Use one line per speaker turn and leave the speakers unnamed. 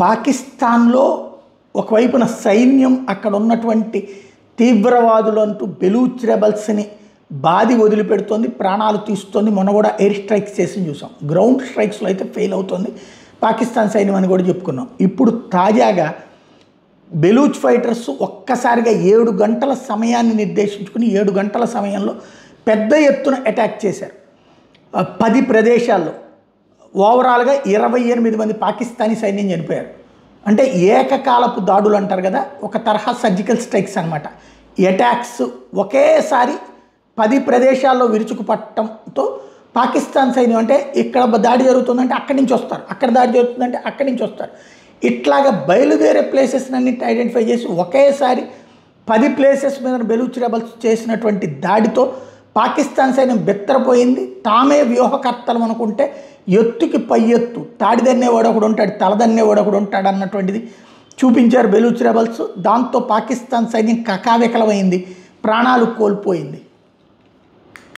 పాకిస్తాన్లో ఒకవైపున సైన్యం అక్కడ ఉన్నటువంటి తీవ్రవాదులంటూ బెలూచ్ రెబల్స్ని బాది వదిలిపెడుతోంది, ప్రాణాలు తీస్తుంది. మొన్న కూడా ఎయిర్ స్ట్రైక్స్ చేసి చూసాం. గ్రౌండ్ స్ట్రైక్స్లో అయితే ఫెయిల్ అవుతుంది పాకిస్తాన్ సైన్యం అని కూడా చెప్పుకున్నాం. ఇప్పుడు తాజాగా బెలూచ్ ఫైటర్స్ ఒక్కసారిగా 7 గంటల సమయాన్ని నిర్దేశించుకుని 7 గంటల సమయంలో పెద్ద ఎత్తున అటాక్ చేశారు 10 ప్రదేశాల్లో. ఓవరాల్గా 28 మంది పాకిస్తానీ సైన్యం చనిపోయారు. అంటే ఏకకాలపు దాడులు అంటారు కదా, ఒక తరహా సర్జికల్ స్ట్రైక్స్ అనమాట. అటాక్స్ ఒకేసారి 10 ప్రదేశాల్లో విరుచుకుపట్టడంతో పాకిస్తాన్ సైన్యం అంటే ఇక్కడ దాడి జరుగుతుందంటే అక్కడి నుంచి వస్తారు, అక్కడ దాడి జరుగుతుందంటే అక్కడి నుంచి వస్తారు. ఇట్లాగా బయలుదేరే ప్లేసెస్ అన్నింటిని ఐడెంటిఫై చేసి ఒకేసారి 10 ప్లేసెస్ మీద బెలూచ్ రెబల్స్ చేసినటువంటి దాడితో పాకిస్తాన్ సైన్యం బెత్తరపోయింది. తామే వ్యూహకర్తలు అనుకుంటే ఎత్తుకి పై ఎత్తు, తాడిదన్నేవాడు ఒకడు ఉంటాడు, తలదన్నేవాడు ఒకడు ఉంటాడు అన్నటువంటిది చూపించారు బెలూచ్ రెబల్స్. దాంతో పాకిస్తాన్ సైన్యం కకావికలమైంది, ప్రాణాలు కోల్పోయింది.